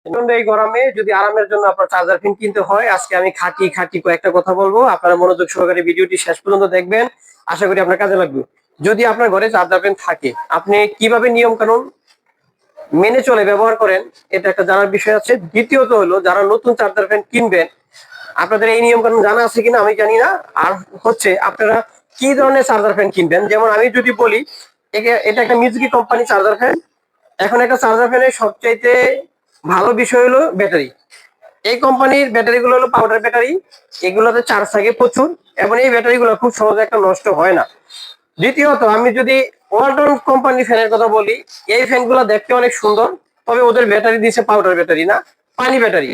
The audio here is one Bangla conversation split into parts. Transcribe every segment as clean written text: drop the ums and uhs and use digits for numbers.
এই গরমে যদি আরামের জন্য আপনার চার্জার ফ্যান কিনতে হয়, আজকে আমি খাঁটি খাঁটি কয়েকটা কথা বলবো। আপনারা মনোযোগ সহকারে ভিডিওটি শেষ পর্যন্ত দেখবেন, আশা করি আপনার কাজে লাগবে। যদি আপনার ঘরে চার্জার ফ্যান থাকে, আপনি কিভাবে নিয়ম কানুন মেনে চলে ব্যবহার করেন, এটা একটা জানার বিষয় আছে। দ্বিতীয়ত হলো, যারা নতুন চার্জার ফ্যান কিনবেন, আপনাদের এই নিয়ম কানুন জানা আছে কিনা আমি জানি না। আর হচ্ছে আপনারা কি ধরনের চার্জার ফ্যান কিনবেন। যেমন আমি যদি বলি, এটা একটা মিজুকি কোম্পানি চার্জার ফ্যান। এখন একটা চার্জার ফ্যানের সবচাইতে ভালো বিষয় হলো ব্যাটারি। এই কোম্পানির ব্যাটারি গুলো হলো পাউডার ব্যাটারি, এগুলোতে চার্জ থাকে প্রচুর, এবং এই ব্যাটারি গুলো খুব সহজে একটা নষ্ট হয় না। দ্বিতীয়ত, আমি যদি ওয়ালটন কোম্পানির ফ্যানের কথা বলি, এই ফ্যানগুলো দেখতে অনেক সুন্দর, তবে ওদের ব্যাটারি দিচ্ছে পাউডার ব্যাটারি না, পানি ব্যাটারি।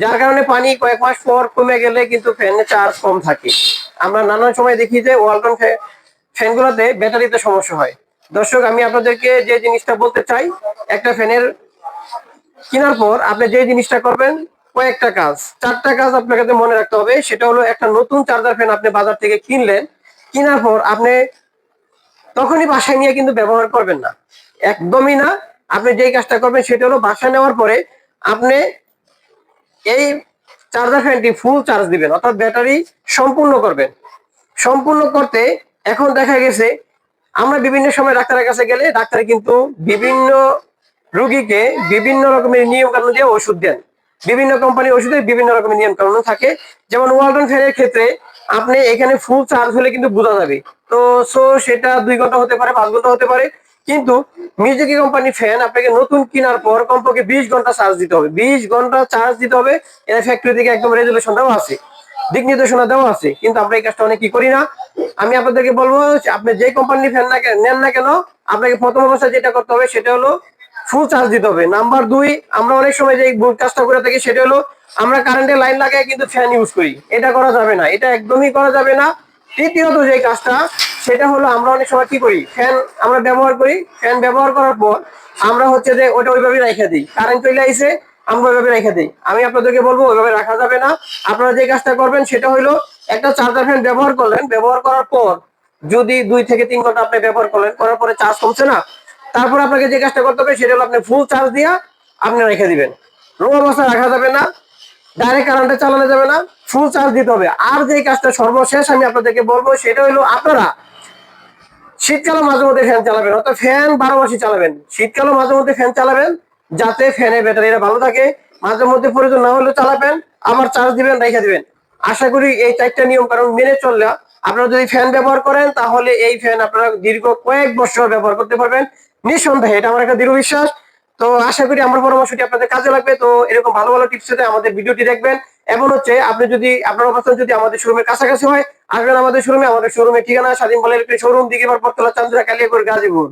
যার কারণে পানি কয়েক মাস পর কমে গেলে কিন্তু ফ্যানের চার্জ কম থাকে। আমরা নানান সময় দেখি যে ওয়ালটন ফ্যানগুলোতে ব্যাটারিতে সমস্যা হয়। দর্শক, আমি আপনাদেরকে যে জিনিসটা বলতে চাই, একটা ফ্যানের কেনার পর আপনি যে জিনিসটা করবেন, কয়েকটা কাজ, 4টা কাজ আপনাকে মনে রাখতে হবে। সেটা হলো, একটা নতুন চার্জার ফ্যান আপনি বাজার থেকে কিনলেন, কেনার পর আপনি তখনই বাসায় নিয়ে কিন্তু ব্যবহার করবেন না, একদমই না। আপনি যেই কাজটা করবেন সেটা হলো, বাসায় নেওয়ার পরে আপনি এই চার্জার ফ্যানটি ফুল চার্জ দিবেন, অর্থাৎ ব্যাটারি সম্পূর্ণ করবেন। সম্পূর্ণ করতে এখন দেখা গেছে, আমরা বিভিন্ন সময় ডাক্তারের কাছে গেলে ডাক্তার কিন্তু বিভিন্ন রোগীকে বিভিন্ন রকমের নিয়ম কানুন দিয়ে ওষুধ দেন। বিভিন্ন কোম্পানির ওষুধের বিভিন্ন রকমের নিয়ম কানুন থাকে। যেমন ওয়ালটন ফ্যানের ক্ষেত্রে আপনি এখানে ফুল চার্জ হলে কিন্তু বোঝা যাবে। তো সেটা 2 ঘন্টা হতে পারে, 5 ঘন্টা হতে পারে। কিন্তু মিজুকি কোম্পানি ফ্যান আপনাকে নতুন কেনার পর কমপক্ষে 20 ঘন্টা চার্জ দিতে হবে, 20 ঘন্টা চার্জ দিতে হবে। এর ফ্যাক্টরি থেকে একদম রেজুলেশন দেওয়া আছে, দিক নির্দেশনা দেওয়া আছে, কিন্তু আমরা এই কাজটা অনেকেই করি না। আমি আপনাদেরকে বলবো, আপনি যে কোম্পানির ফ্যান নেন না কেন, আপনাকে প্রথম অবস্থায় যেটা করতে হবে সেটা হলো ফুল চার্জ দিতে হবে। নাম্বার 2, আমরা অনেক সময় যে ভুল কাজটা করে থাকি সেটা হলো, আমরা কারেন্টের লাইন লাগাই কিন্তু ফ্যান ইউজ করি। এটা করা যাবে না, এটা একদমই করা যাবে না। তৃতীয়ত যে কাজটা, সেটা হলো, আমরা অনেক সময় কি করি, ফ্যান আমরা ব্যবহার করি, ফ্যান ব্যবহার করার পর আমরা হচ্ছে যে ওটা ওইভাবে রেখে দিই, কারেন্ট চলে আইছে আমরা ওইভাবে রেখে দিই। আমি আপনাদেরকে বলবো, ওইভাবে রাখা যাবে না। আপনারা যে কাজটা করবেন সেটা হলো, একটা চার্জার ফ্যান ব্যবহার করলেন, ব্যবহার করার পর যদি 2 থেকে 3 ঘন্টা আপনি ব্যবহার করলেন, করার পরে চার্জ কমছে না, তারপর আপনাকে যে কাজটা করতে হবে সেটা হলো, আপনি ফুল চার্জ দিয়া আপনি রেখে দিবেন। লো অবস্থা রাখা যাবে না, ডাইরেক্ট কারেন্টে চালানো যাবে না, ফুল চার্জ দিতে হবে। আর যে কাজটা সর্বশেষ আমি আপনাদেরকে বলবো সেটা হলো, আপনারা শীতকালে মাঝে মধ্যে ফ্যান চালাবেন, অর্থাৎ ফ্যান 12 মাসই চালাবেন। শীতকালে মাঝে মধ্যে ফ্যান চালাবেন, যাতে ফ্যানের ব্যাটারিটা ভালো থাকে। মাঝে মধ্যে প্রয়োজন না হলে চালাবেন, আবার চার্জ দিবেন, রেখে দিবেন। আশা করি এই 4টা নিয়ম কারণ মেনে চললে আপনারা যদি ফ্যান ব্যবহার করেন, তাহলে এই ফ্যান আপনারা দীর্ঘ কয়েক বছর ব্যবহার করতে পারবেন নিঃসন্দেহে। এটা আমার একটা দৃঢ় বিশ্বাস। তো আশা করি আমার পরামর্শটি আপনাদের কাজে লাগবে। তো এরকম ভালো ভালো টিপস পেতে আমাদের ভিডিওটি দেখবেন। এবং হচ্ছে, আপনি যদি আপনার অবস্থান যদি আমাদের শোরুমের কাছাকাছি হয়, আসবেন আমাদের শোরুমে। আমাদের শোরুমের ঠিকানা স্বাধীন বলে একটি শোরুম, দিঘিবার পথতলা, চান্দুরা, কালিয়াকৈর, গাজীপুর।